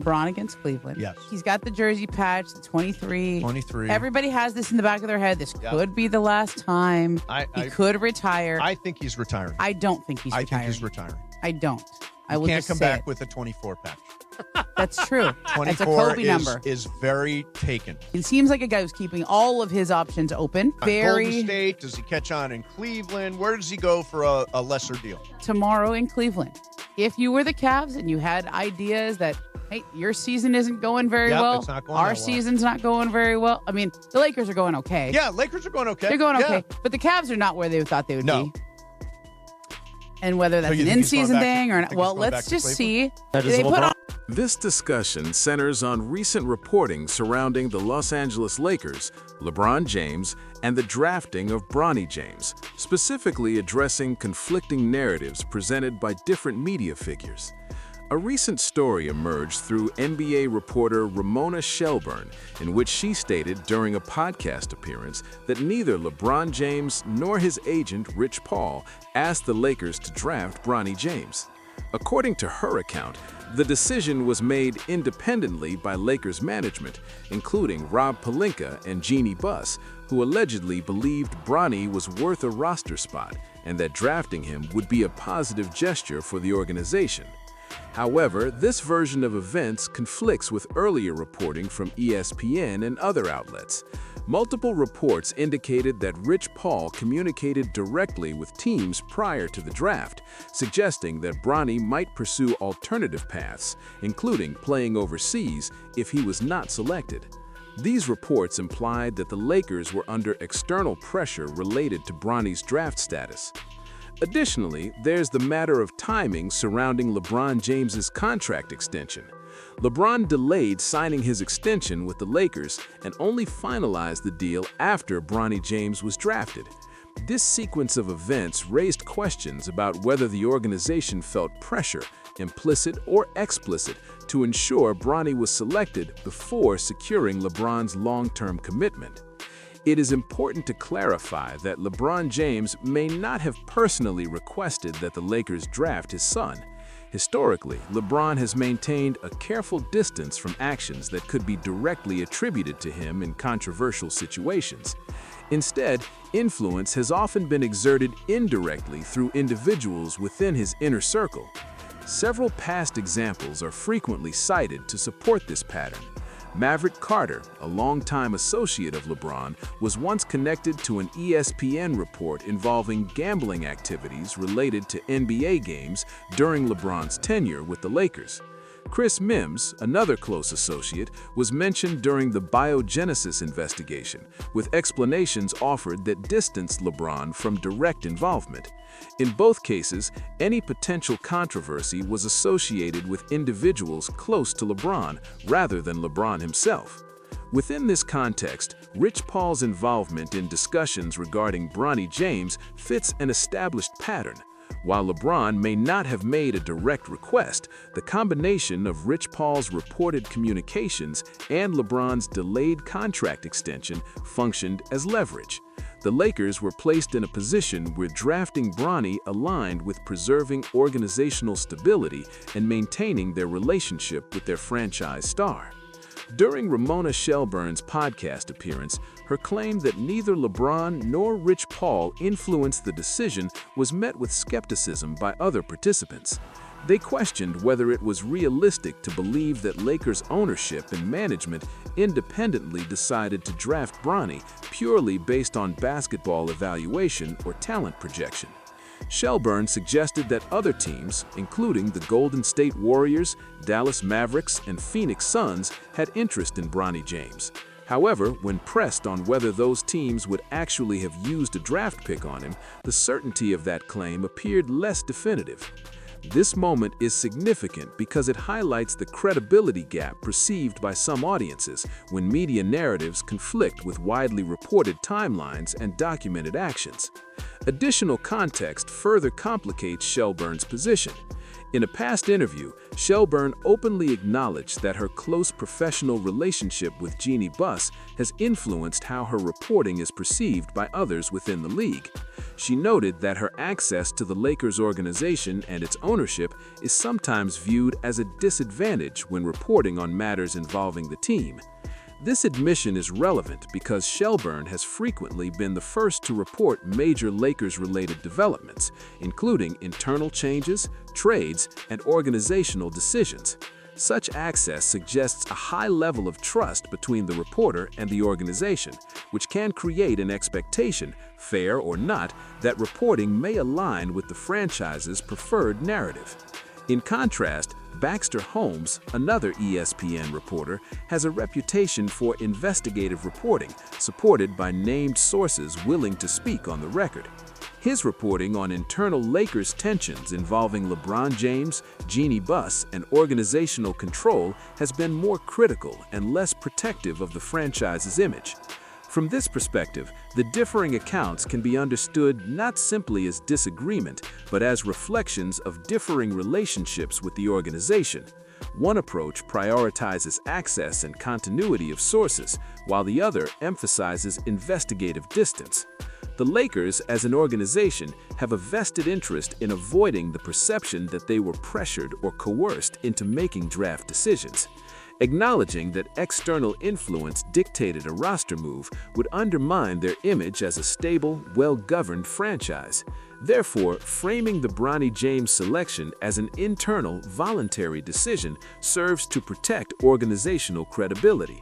LeBron against Cleveland. Yes. He's got the jersey patch, the 23. 23. Everybody has this in the back of their head. This could be the last time. He could retire. I think he's retiring. I don't think he's I retiring. think he's retiring. I don't. I You will can't just come say back it. with a 24 patch. That's true. 24 That's a Kobe number. is very taken. It seems like a guy who's keeping all of his options open. Golden State, does he catch on in Cleveland? Where does he go for a lesser deal? Tomorrow in Cleveland. If you were the Cavs and you had ideas that, hey, your season isn't going very well. It's not going Our that well. season's not going very well. I mean, the Lakers are going okay. Yeah, Lakers are going okay. They're going okay. But the Cavs are not where they thought they would be. And whether that's you an think he's going in-season back to- thing or you not. think Well, he's going let's back to just see. That is They put LeBron. on This discussion centers on recent reporting surrounding the Los Angeles Lakers, LeBron James, and the drafting of Bronny James, specifically addressing conflicting narratives presented by different media figures. A recent story emerged through NBA reporter Ramona Shelburne, in which she stated during a podcast appearance that neither LeBron James nor his agent Rich Paul asked the Lakers to draft Bronny James. According to her account, the decision was made independently by Lakers management, including Rob Pelinka and Jeannie Buss, who allegedly believed Bronny was worth a roster spot and that drafting him would be a positive gesture for the organization. However, this version of events conflicts with earlier reporting from ESPN and other outlets. Multiple reports indicated that Rich Paul communicated directly with teams prior to the draft, suggesting that Bronny might pursue alternative paths, including playing overseas if he was not selected. These reports implied that the Lakers were under external pressure related to Bronny's draft status. Additionally, there's the matter of timing surrounding LeBron James's contract extension. LeBron delayed signing his extension with the Lakers and only finalized the deal after Bronny James was drafted. This sequence of events raised questions about whether the organization felt pressure, implicit or explicit, to ensure Bronny was selected before securing LeBron's long-term commitment. It is important to clarify that LeBron James may not have personally requested that the Lakers draft his son. Historically, LeBron has maintained a careful distance from actions that could be directly attributed to him in controversial situations. Instead, influence has often been exerted indirectly through individuals within his inner circle. Several past examples are frequently cited to support this pattern. Maverick Carter, a longtime associate of LeBron, was once connected to an ESPN report involving gambling activities related to NBA games during LeBron's tenure with the Lakers. Chris Mims, another close associate, was mentioned during the biogenesis investigation, with explanations offered that distanced LeBron from direct involvement. In both cases, any potential controversy was associated with individuals close to LeBron rather than LeBron himself. Within this context, Rich Paul's involvement in discussions regarding Bronny James fits an established pattern. While LeBron may not have made a direct request, the combination of Rich Paul's reported communications and LeBron's delayed contract extension functioned as leverage. The Lakers were placed in a position where drafting Bronny aligned with preserving organizational stability and maintaining their relationship with their franchise star. During Ramona Shelburne's podcast appearance, her claim that neither LeBron nor Rich Paul influenced the decision was met with skepticism by other participants. They questioned whether it was realistic to believe that Lakers ownership and management independently decided to draft Bronny purely based on basketball evaluation or talent projection. Shelburne suggested that other teams, including the Golden State Warriors, Dallas Mavericks, and Phoenix Suns, had interest in Bronny James. However, when pressed on whether those teams would actually have used a draft pick on him, the certainty of that claim appeared less definitive. This moment is significant because it highlights the credibility gap perceived by some audiences when media narratives conflict with widely reported timelines and documented actions. Additional context further complicates Shelburne's position. In a past interview, Shelburne openly acknowledged that her close professional relationship with Jeannie Buss has influenced how her reporting is perceived by others within the league. She noted that her access to the Lakers organization and its ownership is sometimes viewed as a disadvantage when reporting on matters involving the team. This admission is relevant because Shelburne has frequently been the first to report major Lakers-related developments, including internal changes, trades, and organizational decisions. Such access suggests a high level of trust between the reporter and the organization, which can create an expectation, fair or not, that reporting may align with the franchise's preferred narrative. In contrast, Baxter Holmes, another ESPN reporter, has a reputation for investigative reporting, supported by named sources willing to speak on the record. His reporting on internal Lakers tensions involving LeBron James, Jeannie Buss, and organizational control has been more critical and less protective of the franchise's image. From this perspective, the differing accounts can be understood not simply as disagreement, but as reflections of differing relationships with the organization. One approach prioritizes access and continuity of sources, while the other emphasizes investigative distance. The Lakers, as an organization, have a vested interest in avoiding the perception that they were pressured or coerced into making draft decisions. Acknowledging that external influence dictated a roster move would undermine their image as a stable, well-governed franchise. Therefore, framing the Bronny James selection as an internal, voluntary decision serves to protect organizational credibility.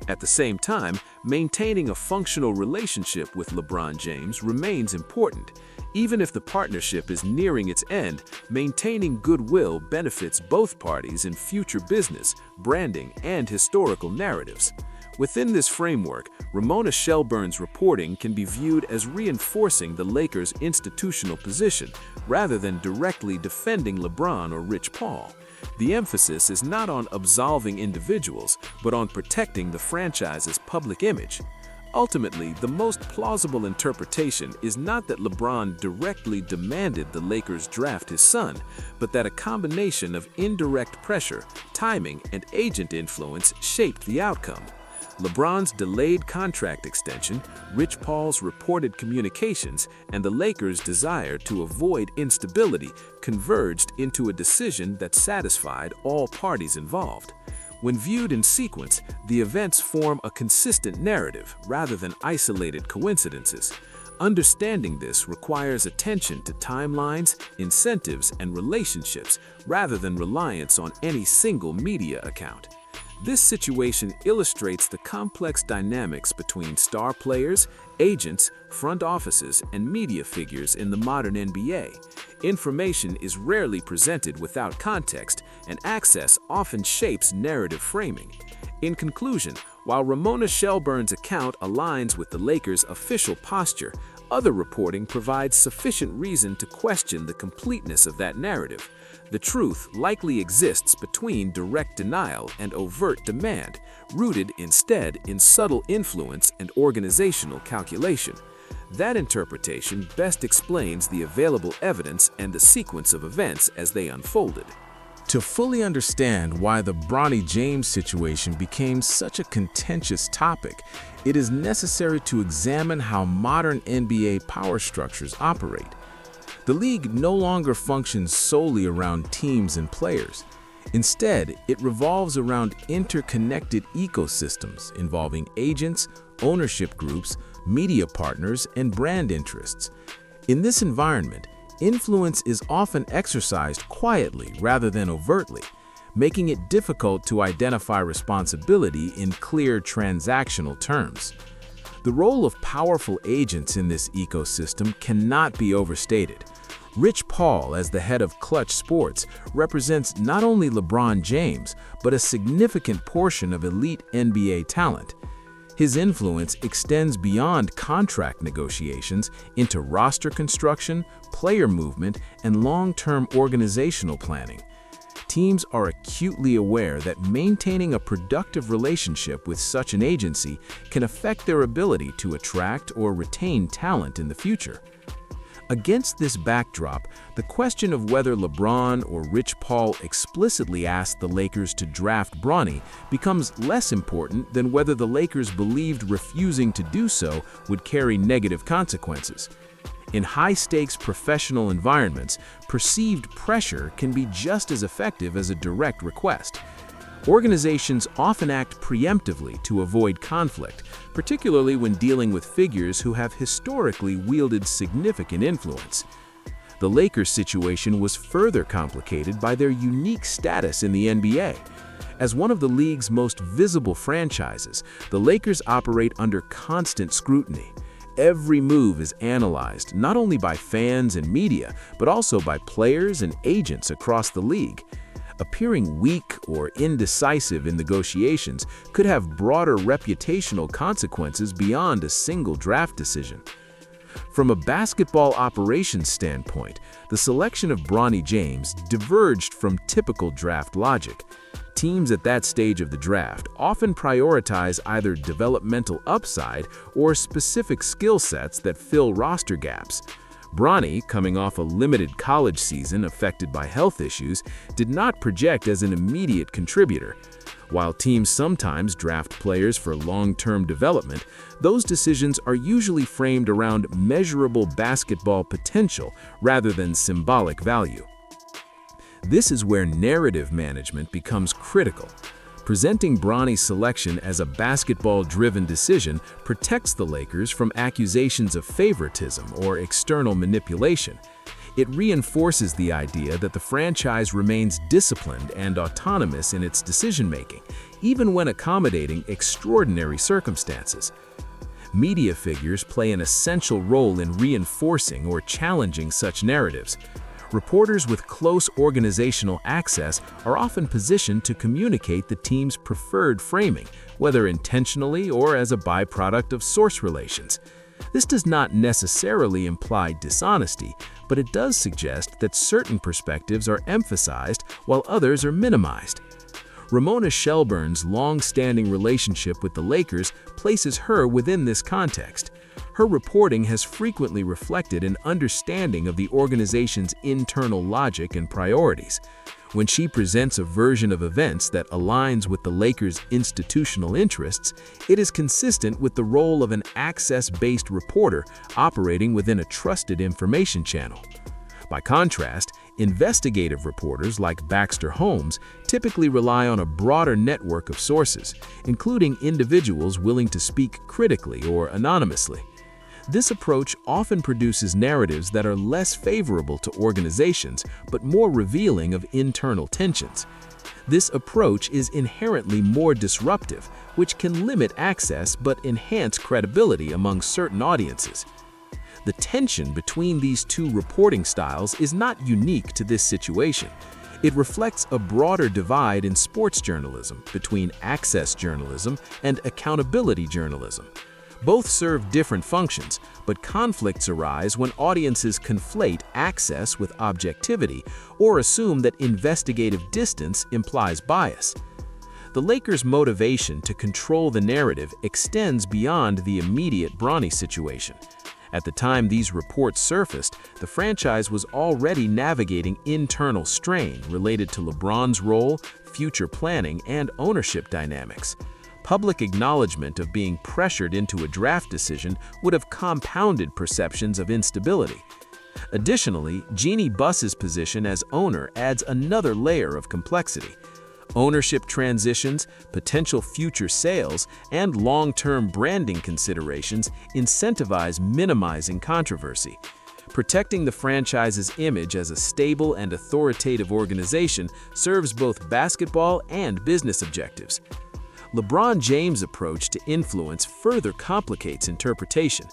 At the same time, maintaining a functional relationship with LeBron James remains important. Even if the partnership is nearing its end, maintaining goodwill benefits both parties in future business, branding, and historical narratives. Within this framework, Ramona Shelburne's reporting can be viewed as reinforcing the Lakers' institutional position, rather than directly defending LeBron or Rich Paul. The emphasis is not on absolving individuals, but on protecting the franchise's public image. Ultimately, the most plausible interpretation is not that LeBron directly demanded the Lakers draft his son, but that a combination of indirect pressure, timing, and agent influence shaped the outcome. LeBron's delayed contract extension, Rich Paul's reported communications, and the Lakers' desire to avoid instability converged into a decision that satisfied all parties involved. When viewed in sequence, the events form a consistent narrative rather than isolated coincidences. Understanding this requires attention to timelines, incentives, and relationships rather than reliance on any single media account. This situation illustrates the complex dynamics between star players, agents, front offices, and media figures in the modern NBA. Information is rarely presented without context, and access often shapes narrative framing. In conclusion, while Ramona Shelburne's account aligns with the Lakers' official posture, other reporting provides sufficient reason to question the completeness of that narrative. The truth likely exists between direct denial and overt demand, rooted instead in subtle influence and organizational calculation. That interpretation best explains the available evidence and the sequence of events as they unfolded. To fully understand why the Bronny James situation became such a contentious topic, it is necessary to examine how modern NBA power structures operate. The league no longer functions solely around teams and players. Instead, it revolves around interconnected ecosystems involving agents, ownership groups, media partners, and brand interests. In this environment, influence is often exercised quietly rather than overtly, making it difficult to identify responsibility in clear transactional terms. The role of powerful agents in this ecosystem cannot be overstated. Rich Paul, as the head of Clutch Sports, represents not only LeBron James, but a significant portion of elite NBA talent. His influence extends beyond contract negotiations into roster construction, player movement, and long-term organizational planning. Teams are acutely aware that maintaining a productive relationship with such an agency can affect their ability to attract or retain talent in the future. Against this backdrop, the question of whether LeBron or Rich Paul explicitly asked the Lakers to draft Bronny becomes less important than whether the Lakers believed refusing to do so would carry negative consequences. In high-stakes professional environments, perceived pressure can be just as effective as a direct request. Organizations often act preemptively to avoid conflict, particularly when dealing with figures who have historically wielded significant influence. The Lakers' situation was further complicated by their unique status in the NBA. As one of the league's most visible franchises, the Lakers operate under constant scrutiny. Every move is analyzed not only by fans and media, but also by players and agents across the league. Appearing weak or indecisive in negotiations could have broader reputational consequences beyond a single draft decision. From a basketball operations standpoint, the selection of Bronny James diverged from typical draft logic. Teams at that stage of the draft often prioritize either developmental upside or specific skill sets that fill roster gaps. Bronny, coming off a limited college season affected by health issues, did not project as an immediate contributor. While teams sometimes draft players for long-term development, those decisions are usually framed around measurable basketball potential rather than symbolic value. This is where narrative management becomes critical. Presenting Bronny's selection as a basketball-driven decision protects the Lakers from accusations of favoritism or external manipulation. It reinforces the idea that the franchise remains disciplined and autonomous in its decision-making, even when accommodating extraordinary circumstances. Media figures play an essential role in reinforcing or challenging such narratives. Reporters with close organizational access are often positioned to communicate the team's preferred framing, whether intentionally or as a byproduct of source relations. This does not necessarily imply dishonesty, but it does suggest that certain perspectives are emphasized while others are minimized. Ramona Shelburne's long-standing relationship with the Lakers places her within this context. Her reporting has frequently reflected an understanding of the organization's internal logic and priorities. When she presents a version of events that aligns with the Lakers' institutional interests, it is consistent with the role of an access-based reporter operating within a trusted information channel. By contrast, investigative reporters like Baxter Holmes typically rely on a broader network of sources, including individuals willing to speak critically or anonymously. This approach often produces narratives that are less favorable to organizations but more revealing of internal tensions. This approach is inherently more disruptive, which can limit access but enhance credibility among certain audiences. The tension between these two reporting styles is not unique to this situation. It reflects a broader divide in sports journalism between access journalism and accountability journalism. Both serve different functions, but conflicts arise when audiences conflate access with objectivity or assume that investigative distance implies bias. The Lakers' motivation to control the narrative extends beyond the immediate Bronny situation. At the time these reports surfaced, the franchise was already navigating internal strain related to LeBron's role, future planning, and ownership dynamics. Public acknowledgement of being pressured into a draft decision would have compounded perceptions of instability. Additionally, Jeannie Buss's position as owner adds another layer of complexity. Ownership transitions, potential future sales, and long-term branding considerations incentivize minimizing controversy. Protecting the franchise's image as a stable and authoritative organization serves both basketball and business objectives. LeBron James' approach to influence further complicates interpretation.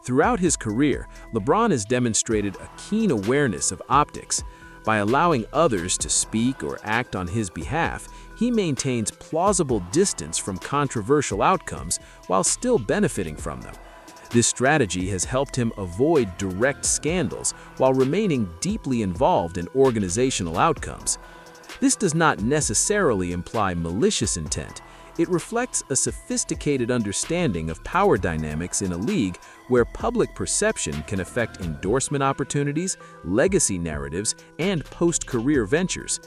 Throughout his career, LeBron has demonstrated a keen awareness of optics. By allowing others to speak or act on his behalf, he maintains plausible distance from controversial outcomes while still benefiting from them. This strategy has helped him avoid direct scandals while remaining deeply involved in organizational outcomes. This does not necessarily imply malicious intent. It reflects a sophisticated understanding of power dynamics in a league where public perception can affect endorsement opportunities, legacy narratives, and post-career ventures.